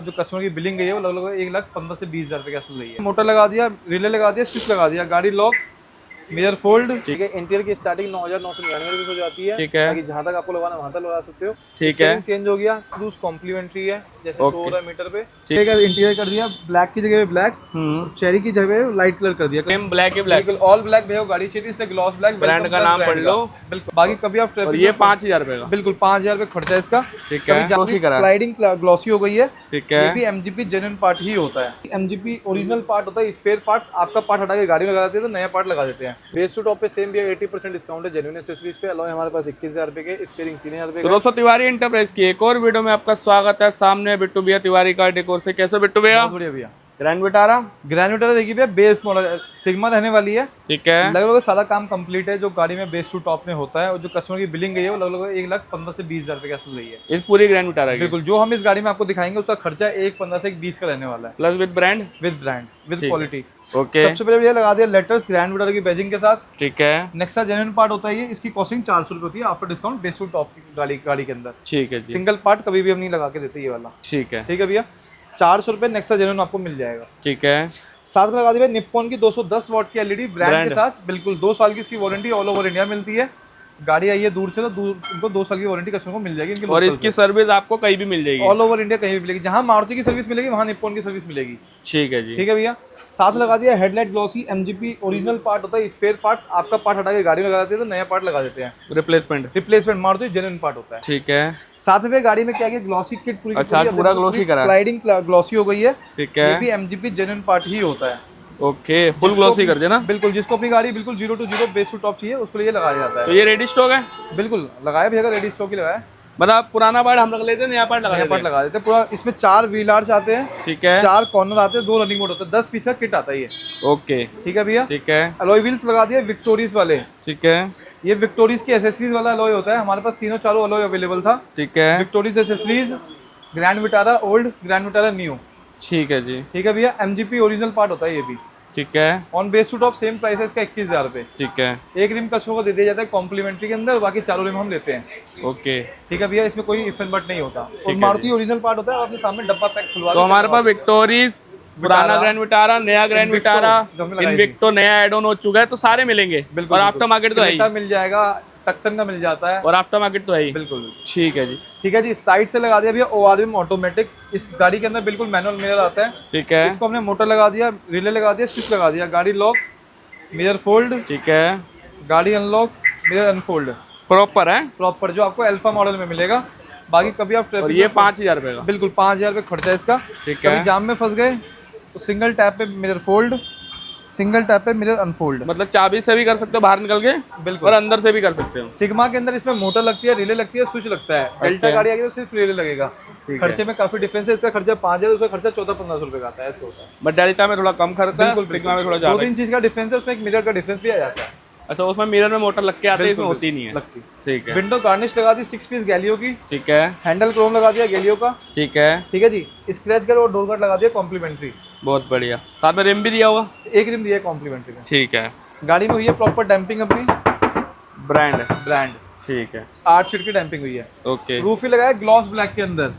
जो कस्टमर की बिलिंग गई है वो लगभग 1,15,000 से 20,000 रुपए के आसपास गई है। मोटर लगा दिया, रिले लगा दिया, स्विच लगा दिया, गाड़ी लॉक, मिरर फोल्ड। ठीक है, इंटीरियर की स्टार्टिंग 9,999 रुपए हो जाती है। ठीक है, बाकी जहाँ तक आपको लगाना वहाँ तक लगा सकते हो। ठीक है, चेंज हो गया, क्रूज कॉम्प्लीमेंट्री है जैसे शो हो रहा है मीटर पे। ठीक है, इंटीरियर कर दिया ब्लैक की जगह ब्लैक, चेरी की जगह लाइट कलर कर दिया। सेम ब्लैक ही ब्लैक, बिल्कुल ऑल ब्लैक भैया गाड़ी चाहिए इसलिए ग्लॉस ब्लैक, ब्रांड का नाम पढ़ लो। बिल्कुल, बाकी कभी आप और ये 5,000 रुपए का, बिल्कुल 5,000 रुपए खर्चा है इसका। ठीक है, स्लाइडिंग ग्लॉसी हो गई है। ठीक है, ये भी एमजीपी जेन्युइन पार्ट ही होता है। एमजीपी ओरिजिनल पार्ट होता है, स्पेयर पार्ट्स आपका पार्ट हटा के गाड़ी में लगा देते हैं तो नया पार्ट लगा देते हैं। बेस टू टॉप पे सेम भी 80% डिस्काउंट है जेन्युइन एक्सेसरीज पे। अलॉय हमारे पास 21,000 रुपए के, स्टीयरिंग 3,000 रुपए का। दोस्तों तिवारी एंटरप्राइज की एक और वीडियो में आपका स्वागत है। सामने बिट्टू भैया तिवारी कार डेकोर से। कैसे बिट्टू भैया? बहुत बढ़िया भैया। ग्रैंड विटारा, ग्रैंड विटारा देखिए भैया, बेस मॉडल सिग्मा रहने वाली है। ठीक है, लगभग सारा काम कंप्लीट है जो गाड़ी में बेस टू टॉप में होता है। और जो कस्टमर की बिलिंग गई है वो लगभग 1,15,000 से 20,000 रुपए के आसपास गई है इस पूरी ग्रैंड विटारा की। बिल्कुल, जो हम इस गाड़ी में आपको दिखाएंगे उसका खर्चा 1,15,000 से 1,20,000 का रहने वाला है, plus with brand, with quality. Okay, सबसे पहले भैया लगा दिया लेटर्स ग्रैंड विटारा की बैजिंग के साथ। ठीक है, नेक्स्ट जेन्युइन पार्ट होता है ये, इसकी कॉस्टिंग 400 रुपए होती है after discount base to top की गाड़ी के अंदर। ठीक है जी, सिंगल पार्ट कभी भी हम नहीं लगा के देते ये वाला। ठीक है, ठीक है भैया, 400 रुपए नेक्स्ट जेन्युइन आपको मिल जाएगा। ठीक है, साथ में लगा दिया निप्पॉन की 210 वॉट की एलईडी ब्रांड के साथ। बिल्कुल 2 साल की इसकी वारंटी ऑल ओवर इंडिया मिलती है। गाड़ी आई है दूर से तो उनको 2 साल की वारंटी कस्टमर को मिल जाएगी इनकी। और इसकी सर्विस आपको कहीं भी मिल जाएगी, ऑल ओवर इंडिया कहीं भी मिलेगी। जहां मारुति की सर्विस मिलेगी वहां निप्पॉन की सर्विस मिलेगी। ठीक है जी, ठीक है भैया, साथ लगा दिया headlight glossy MGP original part होता है, स्पेयर पार्ट्स आपका पार्ट हटा के गाड़ी में लगा देते हैं तो नया पार्ट लगा देते हैं। रिप्लेसमेंट मारुति जेन्युइन पार्ट होता है। ठीक है, साथ में गाड़ी में क्या है, ग्लॉसी किट पूरी अच्छा पूरा ग्लॉसी करा है, स्लाइडिंग ग्लॉसी हो गई है। ठीक है, ये भी एमजीपी जेन्युइन पार्ट ही होता है। ओके, फुल ग्लॉसी कर देना। बिल्कुल, जिसको अपनी गाड़ी बिल्कुल 0 to 0 बेस टू टॉप चाहिए उसके लिए लगाया जाता है। तो ये रेडी स्टॉक है? बिल्कुल लगाया भैया, रेडी स्टॉक ही लगाया। मतलब पुराना पार्ट हम रख लेते हैं, नया पार्ट लगा देते हैं पूरा। इसमें 4 व्हील आर्च आते हैं, ठीक है, 4 कॉर्नर आते हैं, 2 रनिंग मोड होता है, 10 पीस का किट आता है ये। ओके, ठीक है भैया, ठीक है, अलॉय व्हील्स लगा दिए विक्टोरियस वाले। ठीक है, ये विक्टोरियस की एसेसरीज वाला अलॉय होता है। हमारे पास तीनों चारों अलॉय अवेलेबल था। ठीक है, victorious accessories, grand Vitara old, grand Vitara new. ठीक है जी, ठीक है भैया, एमजीपी ओरिजिनल पार्ट होता है ये भी। ठीक है, on base to top same price है इसका 21,000 रुपए। ठीक है, एक रिम कस्टमर को दे दिया जाता है कॉम्प्लीमेंट्री के अंदर, बाकी चारों रिम हम लेते हैं। ओके, ठीक है भैया, इसमें कोई इफ एंड बट नहीं होता। और मारुति ओरिजिनल पार्ट होता है, आप अपने सामने डब्बा पैक खुलवा। तो हमारे पास विक्टोरियस, पुराना ग्रैंड विटारा, नया ग्रैंड विटारा, इनविक्टो नया एड ऑन हो चुका है तो सारे मिलेंगे। और आफ्टर मार्केट तो है, मिल जाएगा, टक्सन का मिल जाता है, और आफ्टर मार्केट तो है। बिल्कुल ठीक है जी, ठीक है जी। साइड से लगा दिया भैया ओआरएम ऑटोमेटिक। इस गाड़ी के अंदर बिल्कुल मैनुअल मिरर आता है। ठीक है, इसको हमने मोटर लगा दिया, रिले लगा दिया, स्विच लगा दिया, गाड़ी लॉक, मिरर फोल्ड, ठीक है, गाड़ी अनलॉक, मिरर अनफोल्ड, प्रॉपर है, प्रॉपर जो आपको अल्फा मॉडल में मिलेगा। बाकी कभी आप और ये 5,000 रुपए का, बिल्कुल 5,000 रुपए खर्चा है इसका। ठीक है, कभी जाम में फंस गए तो सिंगल टैप पे मिरर फोल्ड, सिंगल टैप पे मिरर अनफोल्ड। मतलब चाबी से भी कर सकते हो बाहर निकल के, बिल्कुल, और अंदर से भी कर सकते हो। सिग्मा के अंदर इसमें मोटर लगती है, रिले लगती है, स्विच लगता है। डेल्टा गाड़ी आ गई तो सिर्फ रिले लगेगा। खर्चे में काफी डिफरेंस है। इसका खर्चा 5,000, उसका खर्चा 1400-1500 रुपए का आता है, ऐसे होता है। बट डेल्टा में थोड़ा कम खर्चा है, सिग्मा में थोड़ा ज्यादा। 2-3 चीज का डिफरेंस है, उसमें एक मिरर का डिफरेंस भी आ जाता है। अच्छा, उसमें मिरर में मोटर लग के आती है, इसमें होती नहीं है, लगती। ठीक है, विंडो गार्निश लगा दी 6 पीस गैलियो की। ठीक है, हैंडल क्रोम लगा दिया गैलियो का। ठीक है, ठीक है जी। स्क्रैच गार्ड और डोर गार्ड लगा दिया कॉम्प्लीमेंट्री। बहुत बढ़िया। साथ में रिम भी दिया हुआ, एक रिम दिया है कॉम्प्लीमेंट्री में। ठीक है, गाड़ी में हुई है प्रॉपर डैम्पिंग अपनी, ब्रांड, ठीक है, 8 सीट की डैम्पिंग हुई है। ओके, रूफ ही लगाया ग्लॉस ब्लैक के अंदर,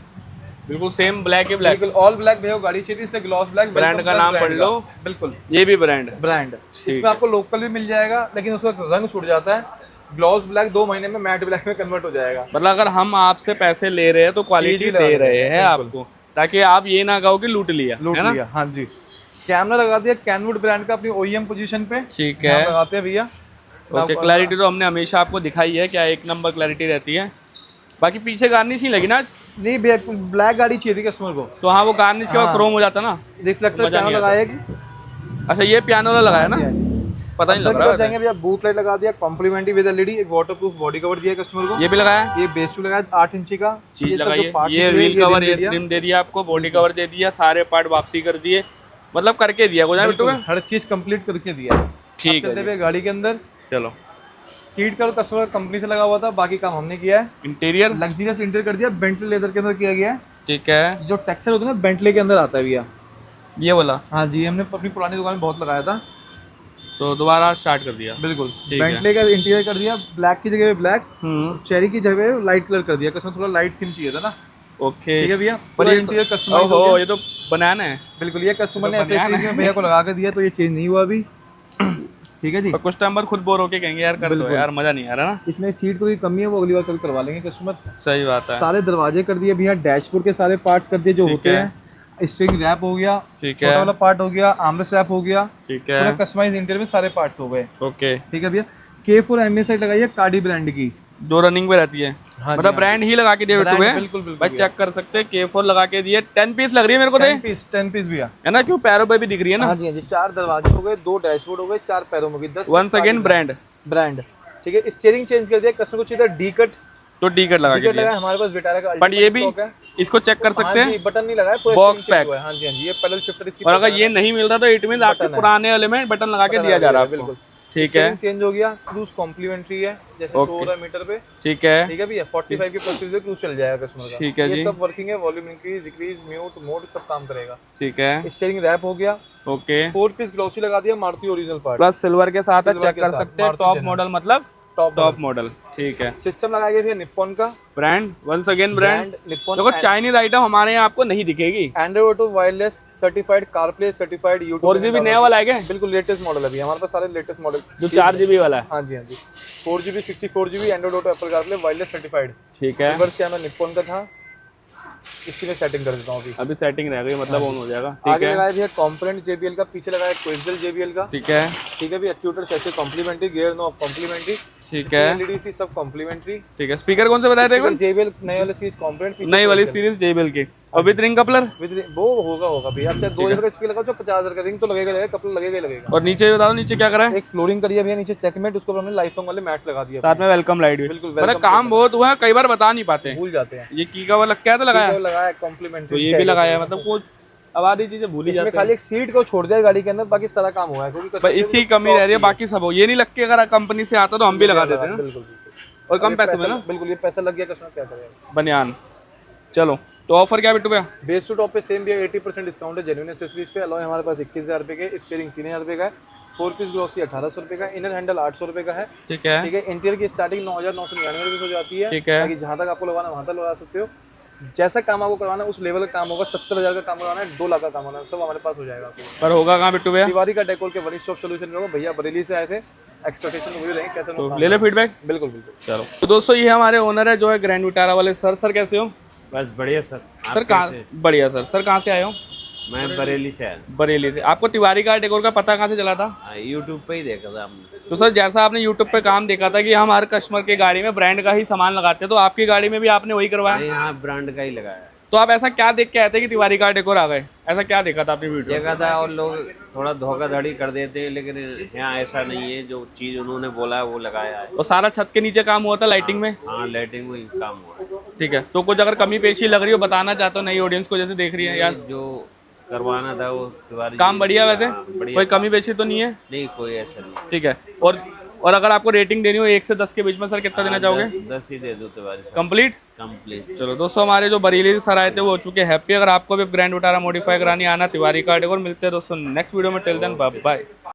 बिल्कुल सेम ब्लैक ही ब्लैक, बिल्कुल ऑल ब्लैक भैया गाड़ी चाहिए इसलिए ग्लॉस ब्लैक। ब्रांड का नाम पढ़ लो। बिल्कुल, ये भी ब्रांड। इसमें आपको लोकल भी मिल जाएगा लेकिन उसका रंग छूट जाता है। ग्लॉस ब्लैक 2 महीने में मैट ब्लैक में कन्वर्ट हो जाएगा। मतलब अगर हम आपसे पैसे ले रहे हैं तो क्वालिटी दे रहे हैं आपको, ताकि आप ये ना कहो कि लूट लिया। हाँ जी। कैमरा लगा दिया कैनवुड ब्रांड का अपनी ओईएम पोजीशन पे, ठीक है, लगाते हैं भैया। ओके, क्लैरिटी तो हमने हमेशा आपको दिखाई है, क्या 1 नंबर क्लैरिटी रहती है। बाकी पीछे गार्निश नहीं लगी ना? नहीं भैया, ब्लैक गाड़ी चाहिए थी कस्टमर को तो हाँ, वो गार्निश के बाद क्रोम हो जाता ना। रिफ्लेक्टर पियानो लगाया। अच्छा, ये पियानो लगाया ना, पता नहीं लग रहा। जाएंगे भैया, बूट लाइट लगा दिया कॉम्प्लीमेंट्री विद एलईडी, एक वाटरप्रूफ बॉडी कवर दिया कस्टमर को। ये भी लगाया, ये बेस टू लगाया 8 इंची का चीज लगाई है। ये व्हील कवर, ये ट्रिम दे दिया आपको, बॉडी कवर दे दिया, सारे पार्ट वापसी कर दिए, मतलब करके दिया बिट्टू में, हर चीज कंप्लीट करके दिया। ठीक है, गाड़ी के अंदर चलो। सीट का कस्टमर कंपनी से लगा हुआ था, बाकी काम हमने किया है। इंटीरियर लग्जरियस इंटीरियर कर दिया, बेंटली लेदर के अंदर किया गया है। ठीक है, जो टेक्सचर होता है ना बेंटली के अंदर आता है भैया, ये वाला। हाँ जी, हमने अपनी पुरानी दुकान में बहुत लगाया था तो दोबारा स्टार्ट कर दिया। बिल्कुल, बेंटली का इंटीरियर कर दिया ब्लैक की जगह ब्लैक, चेरी की जगह लाइट कलर कर दिया। कस्टमर थोड़ा लाइट थीम चाहिए था ना। ओके ठीक है भैया, पर पूरा ये इंटीरियर कस्टमाइज हो ओहो गया। ये तो बनाना है। बिल्कुल, ये कस्टमर ने तो ऐसे बनाना में भैया को लगा के दिया, तो ये चेंज नहीं हुआ अभी। ठीक है जी। पर कुछ टाइम बाद खुद बोर होके कहेंगे यार कर दो यार, मजा नहीं आ रहा ना। इसमें सीट को कमी है, वो अगली बार कल करवा लेंगे कस्टमर। सही बात है। सारे दरवाजे कर दिए भैया, डैशबोर्ड के सारे पार्ट्स कर दिए जो ठीक होते है। हैं। स्टीयरिंग रैप हो गया, ठीक छोटा है। वाला पार्ट हो गया, आर्मरेस्ट रैप हो गया, ठीक पूरा है। कस्टमाइज इंटीरियर में सारे पार्ट्स हो गए। ओके, ठीक है भैया। K4 एमए साइड लगाई है कार्डी ब्रांड की। जो रनिंग पे रहती है, हाँ मतलब जी, ब्रांड ही लगा के दिए ब्रांड, हुए बिल्कुल बिल्कुल भाई, चेक कर सकते हैं। K4 लगा के दिए, 10 पीस लग रही है मेरे को तो ये, 10 पीस भैया, है ना, क्यों पैरों पे भी दिख रही है ना। हाँ जी हाँ जी। 4 दरवाजे हो गए, 2 डैशबोर्ड हो गए, 4 पैरों में गई, 10 वंस अगेन ब्रांड। ब्रांड। ठीक है। स्टीयरिंग चेंज कर दिया कस्टमर को, सीधा डी कट तो टिकट लगा के टिकट दिया, लगा। हमारे पास विटारा का बट ये भी स्टॉक है। इसको चेक कर सकते हाँ हैं। जी, बटन नहीं लगाया, पूरा Box स्टीयरिंग pack। चेंज हुआ है। हाँ जी हाँ जी, ये पैडल शिफ्टर इसकी। और अगर ये नहीं मिल रहा तो इट मीन आपके बटन है। पुराने वाले में बटन लगा के दिया जा रहा है आपको। बिल्कुल, ठीक है, स्टीयरिंग चेंज हो गया, क्रूज कॉम्प्लीमेंट्री है, जैसे शो हो रहा है मीटर पे। ठीक है, ठीक है भैया, 45 की प्लस क्रूज चल जाएगा कस्टमर का। ठीक है ये जी। सब वर्किंग है, volume increase decrease mute mode सब काम करेगा। ठीक है। स्टीयरिंग रैप हो गया, ओके, 4 पीस ग्लॉसी लगा दिया, Maruti original part, plus silver के साथ है, सिल्वर चेक के कर साथ, सकते हैं। मारुति टॉप जेनर। मॉडल मतलब टॉप टॉप मॉडल। ठीक है, सिस्टम लगाया गया भैया निप्पॉन का brand, once again brand. Nippon. देखो चाइनीज आइटम हमारे यहाँ आपको नहीं दिखेगी। Android Auto wireless certified, CarPlay certified, YouTube. 4GB नया वाला है क्या? बिल्कुल लेटेस्ट मॉडल है भैया, हमारे पास सारे लेटेस्ट मॉडल जो 4GB वाला है। हाँ जी हाँ जी। 4GB 64GB Android auto Apple CarPlay wireless certified. ठीक है, रिवर्स कैमरा निप्पॉन का था, इसकी मैं सेटिंग कर देता हूँ अभी। अभी सेटिंग रह गई, मतलब ऑन हो जाएगा। ठीक आगे है, लगाया भैया कंपोनेंट JBL का, पीछे लगाया क्विक्सल JBL का। ठीक है, ठीक है भैया, actuator sensor complementary, gear knob complementary, ठीक है, LED थी सब कॉम्प्लीमेंट्री। ठीक है। स्पीकर कौन से बताए थे एक बार? JBL नए वाले सीरीज कंपोनेंट, नई वाली सीरीज JBL की, और विद रिंग कपलर। वो होगा भैया। आप चाहे 2000 का स्पीकर लगाओ, चाहे 50,000 का, रिंग तो लगेगा, कपल लगेगा ही लगेगा। और नीचे बता दो, नीचे क्या करा है? एक फ्लोरिंग करी है भैया नीचे चेकमेट, उसको हमने लाइफ लॉन्ग वाले मैट्स लगा दिया। साथ में वेलकम लाइट भी। बिल्कुल, मतलब welcome काम बहुत हुआ है, कई बार बता नहीं पाते। भूल जाते हैं। ये की का वाला क्या था लगाया? लगाया कॉम्प्लीमेंट्री, तो ये भी लगाया है, मतलब कुछ अब आधी चीजें भूल ही इसमें जाते खाली एक सीट को छोड़ दिया गाड़ी के अंदर, बाकी सारा काम हुआ है, क्योंकि हैं। इसी कमी रह रही है, बाकी सब हो। ये नहीं लग के अगर कंपनी से आता तो हम भी लगा देते हैं। बिल्कुल बिल्कुल। और कम पैसे में ना, बिल्कुल, ये पैसा लग गया, कस्टमर क्या करेगा। बनियान। चलो तो ऑफर क्या बिट्टू भैया? बेस टू टॉप पे सेम भी 80% डिस्काउंट है जेन्युइन एक्सेसरीज पे। अलॉय हमारे पास 21,000 रुपए के, स्टीयरिंग 3,000 रुपए का है, 4 पीस ग्लॉसी 1800 रुपए का, इनर हैंडल 800 रुपए का है। ठीक है, ठीक है। इंटीरियर की स्टार्टिंग 9,999 रुपए से हो जाती है। ठीक है। बाकी जहाँ तक आपको लगाना वहाँ तक लगा सकते हो। जैसा काम आपको करवाना है उस लेवल का काम होगा। 70,000 का काम करवाना है, 2 लाख का काम होना है, सब हमारे पास हो जाएगा आपको। पर होगा कहाँ बिट्टू भैया? तिवारी का डेकोर के वन स्टॉप सॉल्यूशन होगा भैया, बरेली से आए थे, एक्सपेक्टेशन वही रहेंगे कैसे तो ले ले फीडबैक। बिल्कुल बिल्कुल। चलो तो दोस्तों, ये हमारे ओनर है जो है ग्रैंड विटारा वाले। सर कैसे हो? बस बढ़िया सर। सर कहाँ? बढ़िया सर कहाँ से आए हो? मैं बरेली से आया, बरेली से। आपको तिवारी का डेकोर का पता कहाँ से चला था? यूट्यूब पे ही देखा था हमने। तो सर जैसा आपने यूट्यूब पे काम देखा था कि हम हर कस्टमर की गाड़ी में ब्रांड का ही सामान लगाते हैं, तो आपकी गाड़ी में भी आपने वही करवाया। नहीं, यहाँ ब्रांड का ही लगाया। तो आप ऐसा क्या देख के आए थे कि तिवारी का डेकोर आ गए? ऐसा क्या देखा था आपने वीडियो? देखा था, और लोग थोड़ा धोखाधड़ी कर देते हैं, लेकिन यहाँ ऐसा नहीं है। जो चीज उन्होंने बोला है वो लगाया है। तो सारा छत के नीचे काम हुआ था लाइटिंग में? हाँ, लाइटिंग में ही काम हुआ है। ठीक है। तो कुछ अगर कमी पेशी लग रही हो बताना चाहते हो नई ऑडियंस को, जैसे देख रही है यार? जो करवाना था वो तिवारी काम बढ़िया वैसे, बढ़िया कोई कमी पेशी तो नहीं है? नहीं, कोई ऐसा नहीं। ठीक है। और अगर आपको रेटिंग देनी हो 1 से 10 के बीच में, सर कितना देना चाहोगे? 10 ही दे दो तिवारी साहब। कंप्लीट। कंप्लीट। चलो दोस्तों, हमारे जो बरेली से सर आए थे वो हो चुके हैप्पी। अगर आपको भी ग्रैंड विटारा मॉडिफाई करानी, आना तिवारी का डेकोर। मिलते हैं दोस्तों नेक्स्ट वीडियो में। Till then bye bye.